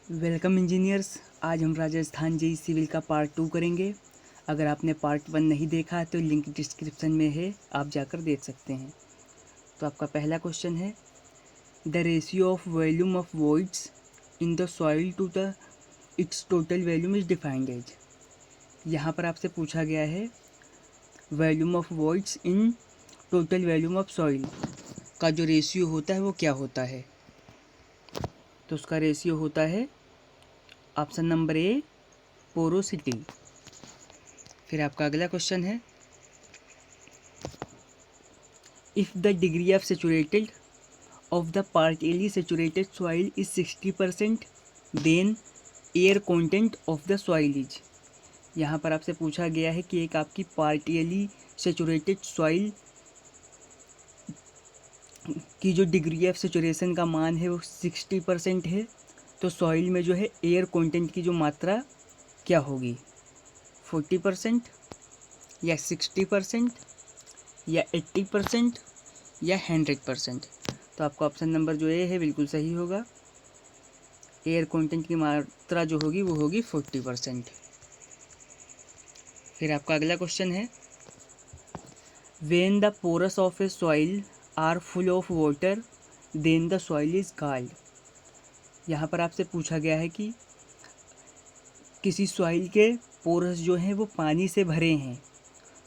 Welcome engineers. आज हम Rajasthan JEE civil का पार्ट 2 करेंगे। अगर आपने पार्ट 1 नहीं देखा तो लिंक डिस्क्रिप्शन में है, आप जाकर देख सकते हैं। तो आपका पहला क्वेश्चन है, the ratio of volume of voids in the soil to the its total volume is defined as. यहाँ पर आपसे पूछा गया है volume of voids in total volume of soil का जो रेशियो होता है वो क्या होता है। तो उसका रेशियो होता है ऑप्शन नंबर ए, पोरोसिटी। फिर आपका अगला क्वेश्चन है, if the degree of saturated of the partially saturated soil is 60%, then air content of the soil is. यहाँ पर आपसे पूछा गया है कि एक आपकी पार्टियली सेचुरेटेड सॉइल की जो डिग्री ऑफ सेचुरेशन का मान है वो 60% है, तो सॉइल में जो है एयर कंटेंट की जो मात्रा क्या होगी, 40% या 60% या 80% या 100%। तो आपका ऑप्शन नंबर जो ए है बिल्कुल सही होगा। एयर कंटेंट की मात्रा जो होगी वो होगी 40%। फिर आपका अगला क्वेश्चन है, when the pores of a soil are full of water then the soil is called. यहाँ पर आपसे पूछा गया है कि किसी सॉइल के पोरस जो हैं वो पानी से भरे हैं,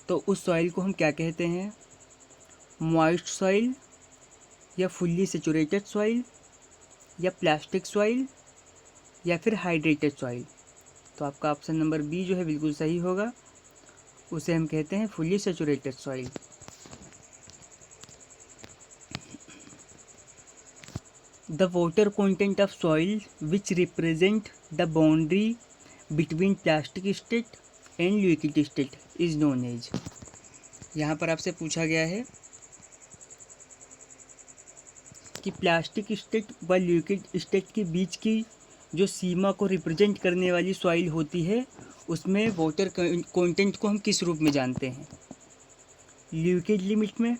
तो उस सॉइल को हम क्या कहते हैं, मॉइस्ट सॉइल या फुल्ली सेचुरेटेड सॉइल या प्लास्टिक सॉइल या फिर हाइड्रेटेड सॉइल। तो आपका ऑप्शन नंबर बी जो है बिल्कुल सही होगा, उसे हम कहते हैं fully saturated soil. The water content of soil which represent the boundary between plastic state and liquid state is known as. यहाँ पर आपसे पूछा गया है कि प्लास्टिक स्टेट व लिक्विड स्टेट के बीच की जो सीमा को रिप्रेजेंट करने वाली सॉइल होती है उसमें वाटर कंटेंट को हम किस रूप में जानते हैं, लिक्विड लिमिट में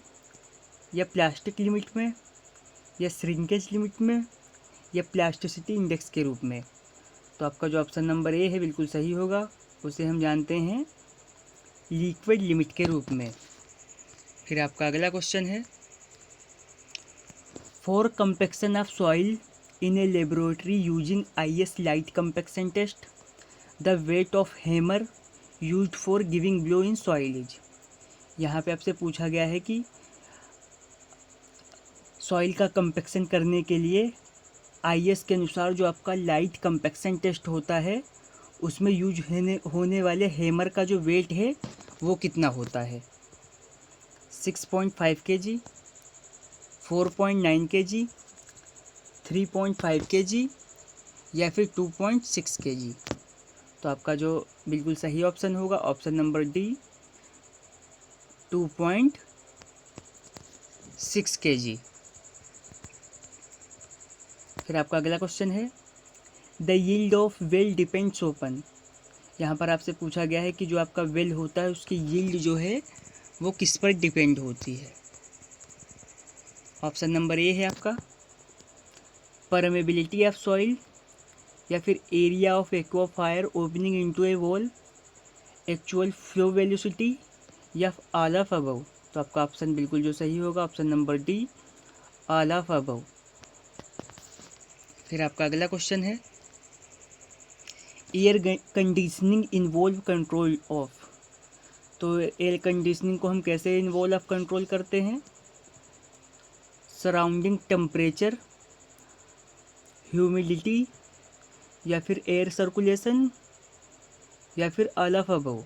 या प्लास्टिक लिमिट में या श्रिंकेज लिमिट में या प्लास्टिसिटी इंडेक्स के रूप में। तो आपका जो ऑप्शन नंबर ए है बिल्कुल सही होगा, उसे हम जानते हैं लिक्विड लिमिट के रूप में। फिर आपका अगला क्वेश्चन है, for compaction of soil in a laboratory using IS light compaction test the weight of hammer used for giving blow in soil is. यहाँ पे आपसे पूछा गया है कि सॉइल का कंपेक्शन करने के लिए IS के अनुसार जो आपका लाइट कंपेक्शन टेस्ट होता है उसमें यूज होने वाले हैमर का जो वेट है वो कितना होता है, 6.5 kg, 4.9 kg, 3.5 kg या फिर 2.6 kg। तो आपका जो बिल्कुल सही ऑप्शन होगा ऑप्शन नंबर डी, 2.6 kg। फिर आपका अगला क्वेश्चन है, the yield of well depends open. यहाँ पर आपसे पूछा गया है कि जो आपका वेल होता है उसकी यील्ड जो है वो किस पर डिपेंड होती है। ऑप्शन नंबर ए है आपका परमेबिलिटी ऑफ सॉइल या फिर area of aquifer opening into A wall, actual flow velocity या ऑल ऑफ अबव। तो आपका ऑप्शन बिल्कुल जो सही होगा option number D, all of above. फिर आपका अगला क्वेश्चन है, air conditioning involve control of. तो एयर कंडीशनिंग को हम कैसे इन्वॉल्व ऑफ कंट्रोल करते हैं, सराउंडिंग टेम्परेचर, ह्यूमिडिटी या फिर एयर सर्कुलेशन या फिर ऑल ऑफ अबव।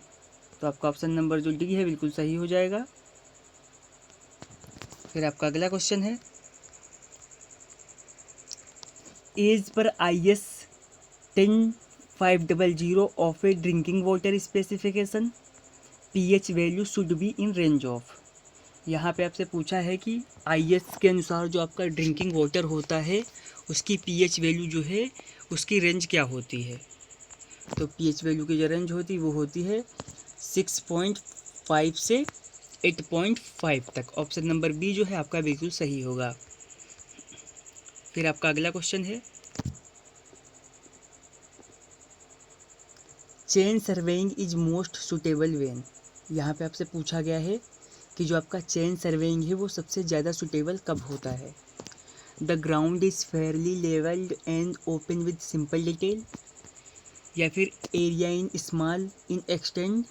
तो आपका ऑप्शन नंबर जो डी है बिल्कुल सही हो जाएगा। फिर आपका अगला क्वेश्चन है, एज पर IS 10500 of a drinking water specification pH value should be in range of. यहाँ पे आपसे पूछा है कि IS के अनुसार जो आपका ड्रिंकिंग वाटर होता है उसकी pH वैल्यू जो है उसकी रेंज क्या होती है। तो pH वैल्यू की जो रेंज होती है वो होती है 6.5 से 8.5 तक। ऑप्शन नंबर बी जो है आपका बिल्कुल सही होगा। फिर आपका अगला क्वेश्चन है, chain surveying is most suitable when. यहाँ पे आपसे पूछा गया है कि जो आपका चेन सर्वेइंग है वो सबसे ज़्यादा सुटेबल कब होता है। The ground is fairly levelled and open with simple detail, या फिर area in small in extend,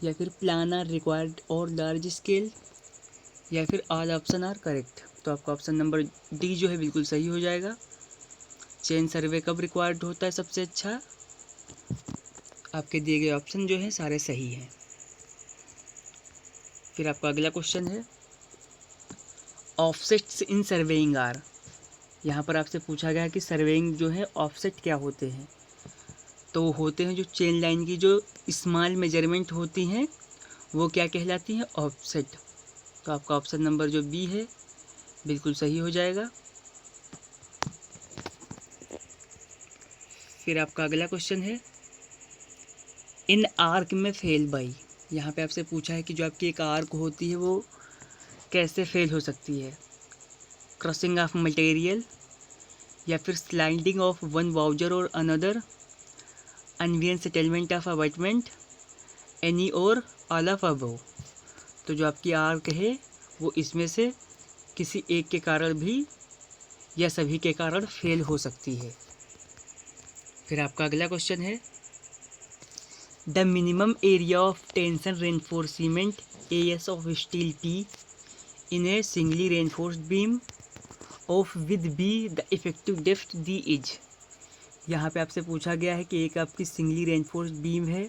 या फिर प्लान आर रिक्वायर्ड और लार्ज स्केल, या फिर ऑल ऑप्शन आर करेक्ट। तो आपका ऑप्शन नंबर डी जो है बिल्कुल सही हो जाएगा। चेन सर्वे कब रिक्वायर्ड होता है सबसे अच्छा, आपके दिए गए ऑप्शन जो है सारे सही हैं। फिर आपका अगला क्वेश्चन है ऑफसेट्स इन सर्वेइंग आर। यहाँ पर आपसे पूछा गया है कि सर्वेइंग जो है ऑफसेट क्या होते हैं। तो होते हैं जो चेन लाइन की जो स्मॉल मेजरमेंट होती हैं वो क्या कहलाती हैं, ऑफसेट। तो आपका ऑप्शन नंबर जो बी है बिल्कुल सही हो जाएगा। फिर आपका अगला क्वेश्चन है इन आर्क में फेल बाई। यहाँ पे आपसे पूछा है कि जो आपकी एक आर्क होती है वो कैसे फेल हो सकती है, क्रॉसिंग ऑफ मटेरियल, या फिर sliding of one voussoir over another, uneven settlement of abutment, any or all of above. तो जो आपकी आर्क है वो इसमें से किसी एक के कारण भी या सभी के कारण फेल हो सकती है। फिर आपका अगला क्वेश्चन है the minimum area of tension reinforcement AS of steel T in A singly reinforced beam of with B the effective depth D is. यहाँ पे आपसे पूछा गया है कि एक आपकी सिंगली रेनफोर्स्ड बीम है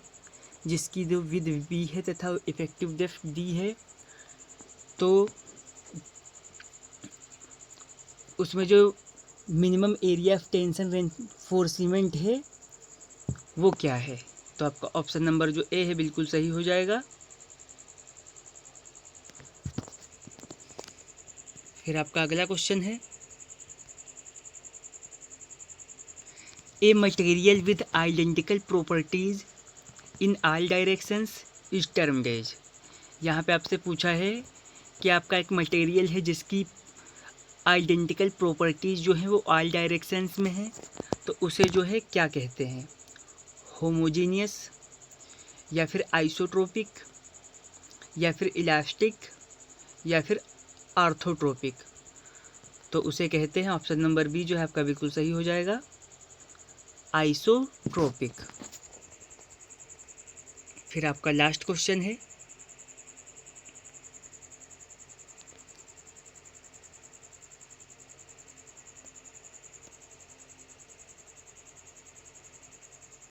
जिसकी जो विद B है तथा इफेक्टिव डेप्थ D है, तो उसमें जो minimum area of tension reinforcement है वो क्या है। तो आपका ऑप्शन नंबर जो ए है बिल्कुल सही हो जाएगा। फिर आपका अगला क्वेश्चन है a material with identical properties in all directions is termed as. यहाँ पे आपसे पूछा है कि आपका एक मटेरियल है जिसकी आइडेंटिकल प्रॉपर्टीज़ जो हैं वो ऑल डायरेक्शंस में है, तो उसे जो है क्या कहते हैं, होमोजीनियस, या फिर आइसोट्रोपिक, या फिर इलास्टिक, या फिर आर्थोट्रोपिक। तो उसे कहते हैं ऑप्शन नंबर बी जो है आपका बिल्कुल सही हो जाएगा, आइसोट्रोपिक। फिर आपका लास्ट क्वेश्चन है